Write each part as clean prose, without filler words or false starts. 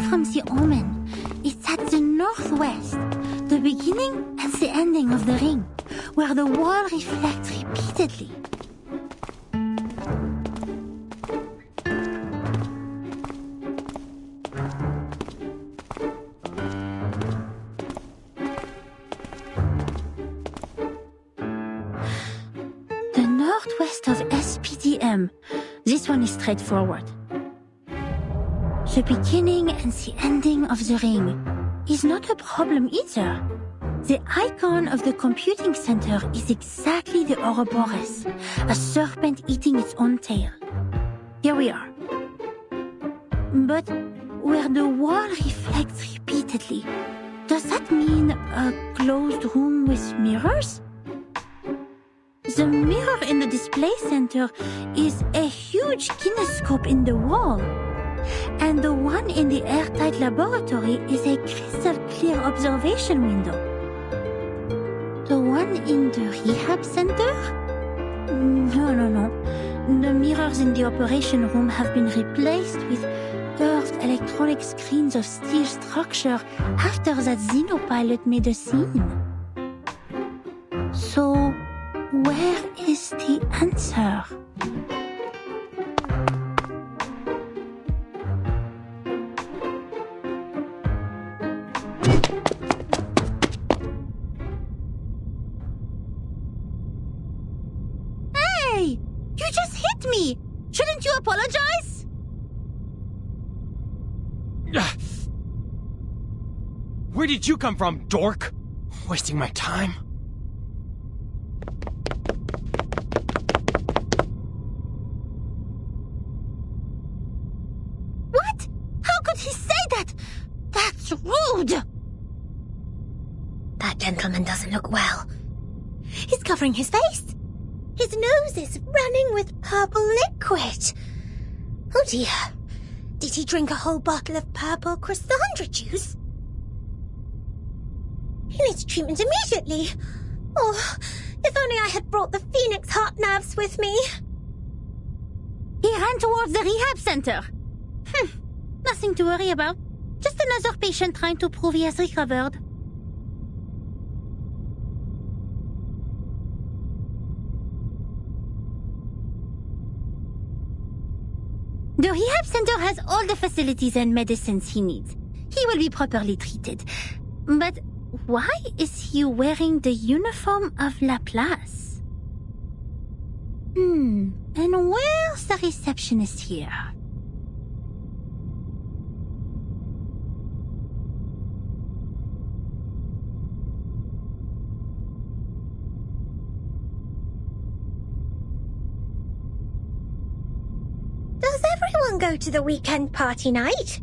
from the omen. It's at the northwest, the beginning and the ending of the ring, where the wall reflects repeatedly. The northwest of SPDM. This one is straightforward. The beginning and the ending of the ring is not a problem either. The icon of the computing center is exactly the Ouroboros, a serpent eating its own tail. Here we are. But where the wall reflects repeatedly, does that mean a closed room with mirrors? The mirror in the display center is a huge kinescope in the wall. And the one in the airtight laboratory is a crystal-clear observation window. The one in the rehab center? No. The mirrors in the operation room have been replaced with curved electronic screens of steel structure after that xenopilot made a scene. So, where is the answer? Hey! You just hit me! Shouldn't you apologize? Where did you come from, dork? Wasting my time? What? How could he say that? That's rude! That gentleman doesn't look well. He's covering his face. His nose is running with purple liquid. Oh dear. Did he drink a whole bottle of purple Chrysandra juice? He needs treatment immediately. Oh, if only I had brought the Phoenix heart nerves with me. He ran towards the rehab center. Nothing to worry about. Just another patient trying to prove he has recovered. The rehab center has all the facilities and medicines he needs. He will be properly treated. But why is he wearing the uniform of Laplace? And where's the receptionist here? Does everyone go to the weekend party night?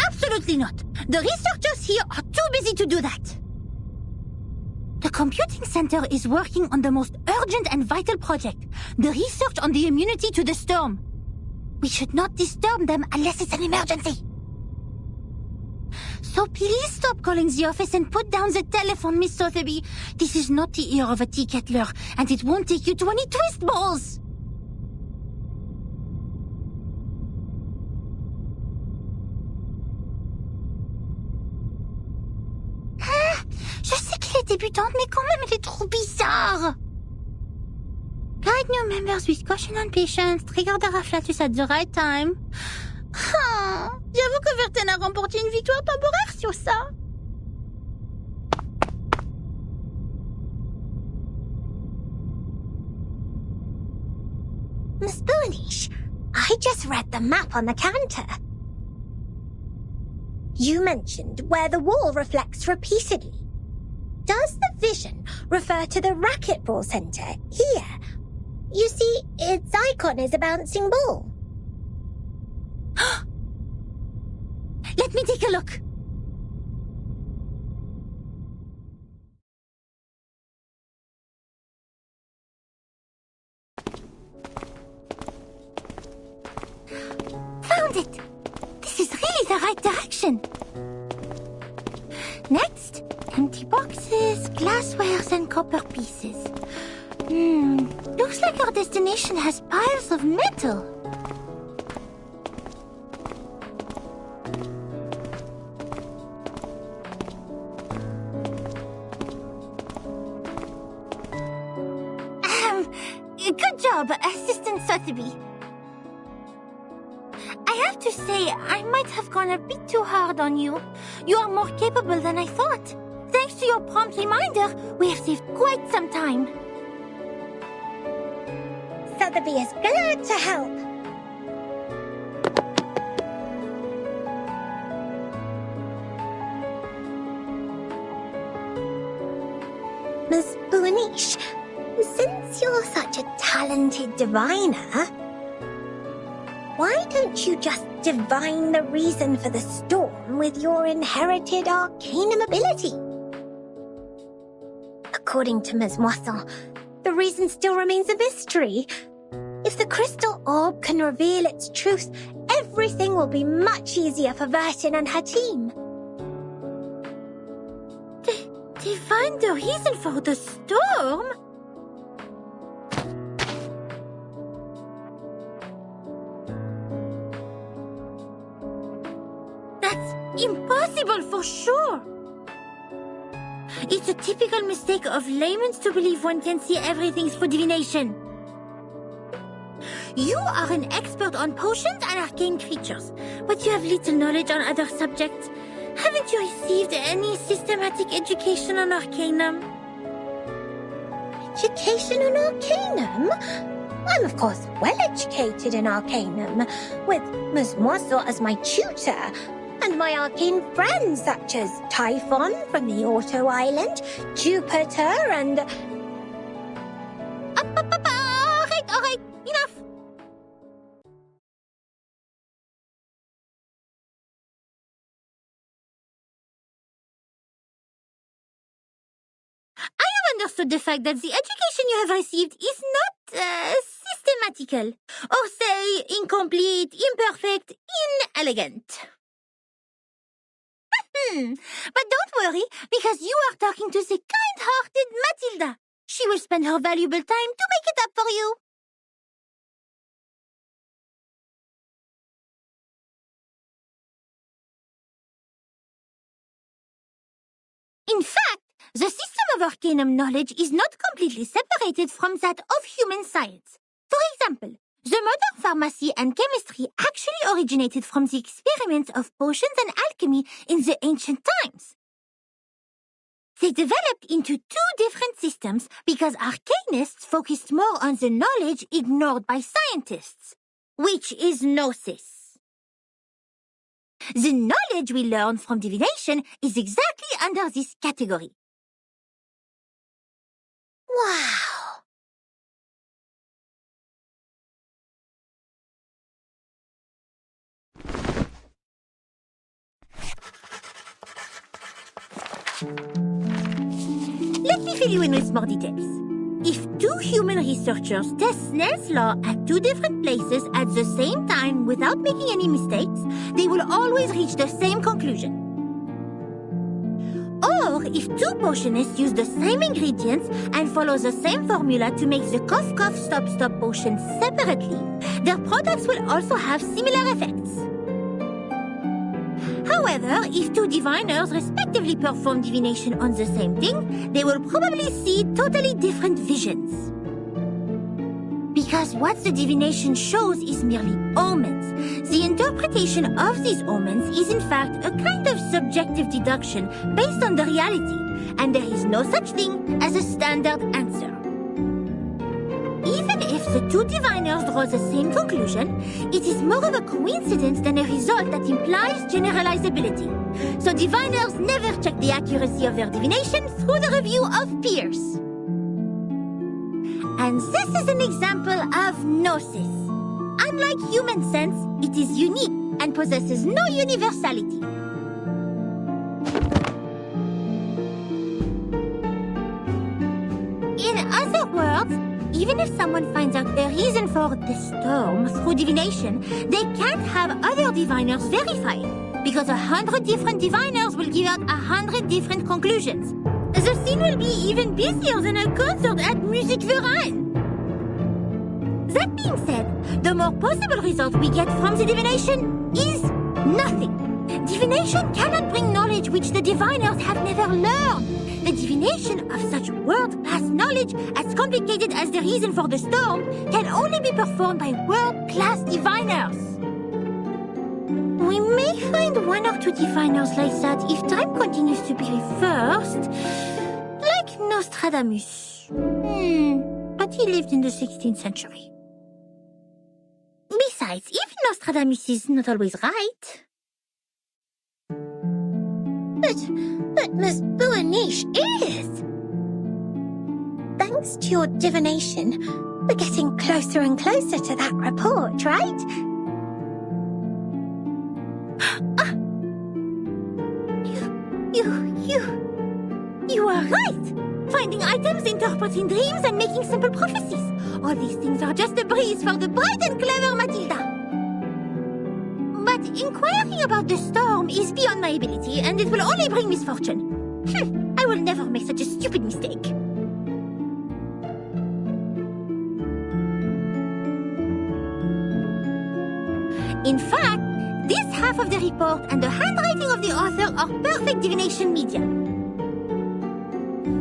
Absolutely not. The researchers here are too busy to do that. The computing center is working on the most urgent and vital project, the research on the immunity to the storm. We should not disturb them unless it's an emergency. So please stop calling the office and put down the telephone, Miss Sotheby. This is not the ear of a tea kettler, and it won't take you to any twist balls. Je sais qu'elle est débutante, mais quand même, elle est trop bizarre. Guide new members with caution and patience. Trigger the afflatus at the right time. J'avoue que Verten a remporté une victoire temporaire sur ça. Miss Bullish, I just read the map on the counter. You mentioned where the wall reflects repeatedly. Does the vision refer to the racquetball center here? You see, its icon is a bouncing ball. Let me take a look. Found it! This is really the right direction. Next, Empty boxes, glasswares, and copper pieces. Looks like our destination has piles of metal. Good job, Assistant Sotheby. I have to say, I might have gone a bit too hard on you. You are more capable than I thought. Thanks to your prompt reminder, we have saved quite some time. Sotheby is glad to help. Miss Bunish, since you're such a talented diviner, why don't you just divine the reason for the storm with your inherited arcanum ability? According to Ms. Moisson, the reason still remains a mystery. If the crystal orb can reveal its truth, everything will be much easier for Vertin and her team. Divine the reason for the storm? That's impossible for sure. It's a typical mistake of laymen to believe one can see everything through divination. You are an expert on potions and arcane creatures, but you have little knowledge on other subjects. Haven't you received any systematic education on arcanum? Education on arcanum? I'm of course well educated in arcanum, with Ms. Moisson as my tutor, and my arcane friends such as Typhon from the Auto Island, Jupiter, and... All right, enough. I have understood the fact that the education you have received is not systematical, or say incomplete, imperfect, inelegant. But don't worry, because you are talking to the kind-hearted Matilda. She will spend her valuable time to make it up for you. In fact, the system of arcanum knowledge is not completely separated from that of human science. For example, the modern pharmacy and chemistry actually originated from the experiments of potions and alchemy in the ancient times. They developed into two different systems because arcanists focused more on the knowledge ignored by scientists, which is gnosis. The knowledge we learn from divination is exactly under this category. Wow! Let me fill you in with more details. If two human researchers test Snell's law at two different places at the same time without making any mistakes, they will always reach the same conclusion. Or if two potionists use the same ingredients and follow the same formula to make the cough cough stop stop potion separately, their products will also have similar effects. However, if two diviners respectively perform divination on the same thing, they will probably see totally different visions. Because what the divination shows is merely omens. The interpretation of these omens is in fact a kind of subjective deduction based on the reality, and there is no such thing as a standard answer. Even if the two diviners draw the same conclusion, it is more of a coincidence than a result that implies generalizability. So diviners never check the accuracy of their divination through the review of peers. And this is an example of gnosis. Unlike human sense, it is unique and possesses no universality. In other words, even if someone finds out a reason for the storm through divination, they can't have other diviners verify it. because 100 different diviners will give out 100 different conclusions. The scene will be even busier than a concert at Musikverein. That being said, the more possible result we get from the divination is nothing. Divination cannot bring knowledge which the diviners have never learned. The divination of such world-class knowledge, as complicated as the reason for the storm, can only be performed by world-class diviners. We may find one or two diviners like that if time continues to be reversed. Like Nostradamus. But he lived in the 16th century. Besides, even Nostradamus is not always right. But Miss Buaniche is. Thanks to your divination, we're getting closer and closer to that report, right? You are right! Finding items, interpreting dreams, and making simple prophecies. All these things are just a breeze for the bright and clever Matilda. But inquiring about the storm is beyond my ability, and it will only bring misfortune. I will never make such a stupid mistake. In fact, this half of the report and the handwriting of the author are perfect divination media.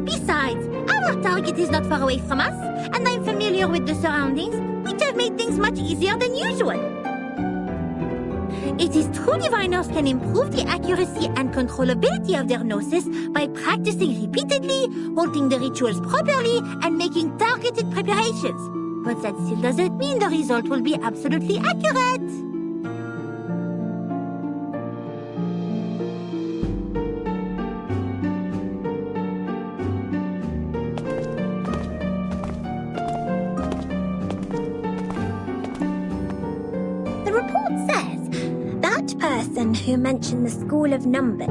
Besides, our target is not far away from us, and I'm familiar with the surroundings, which have made things much easier than usual. It is true diviners can improve the accuracy and controllability of their gnosis by practicing repeatedly, holding the rituals properly, and making targeted preparations. But that still doesn't mean the result will be absolutely accurate. The report says that person who mentioned the School of Numbers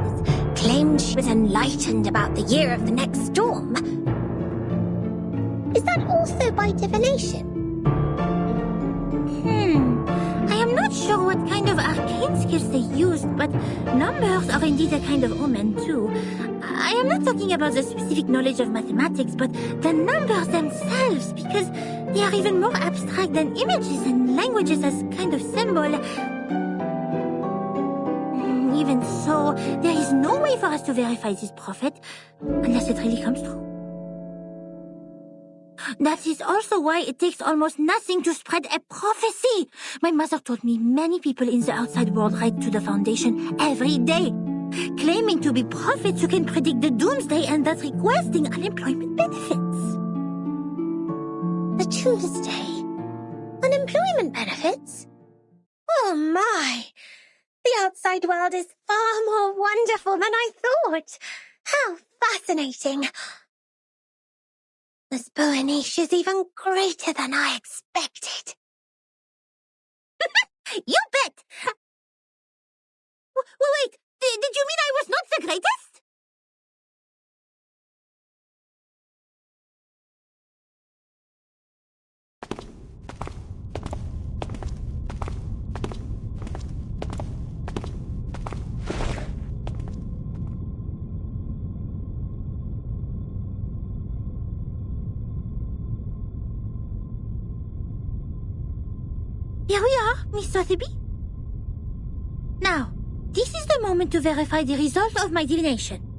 claimed she was enlightened about the year of the next storm. Is that also by divination? I am not sure what kind of arcane skills they used, but numbers are indeed a kind of omen too. I am not talking about the specific knowledge of mathematics, but the numbers themselves, because they are even more abstract than images and languages as kind of symbol. Even so, there is no way for us to verify this prophet, unless it really comes true. That is also why it takes almost nothing to spread a prophecy. My mother told me many people in the outside world write to the Foundation every day, claiming to be prophets who can predict the doomsday and thus requesting unemployment benefits. The doomsday? Unemployment benefits? Oh my! The outside world is far more wonderful than I thought. How fascinating! This Buaniche is even greater than I expected. You bet! Wait, did you mean I was not the greatest? Here we are, Miss Sotheby. Now, this is the moment to verify the result of my divination.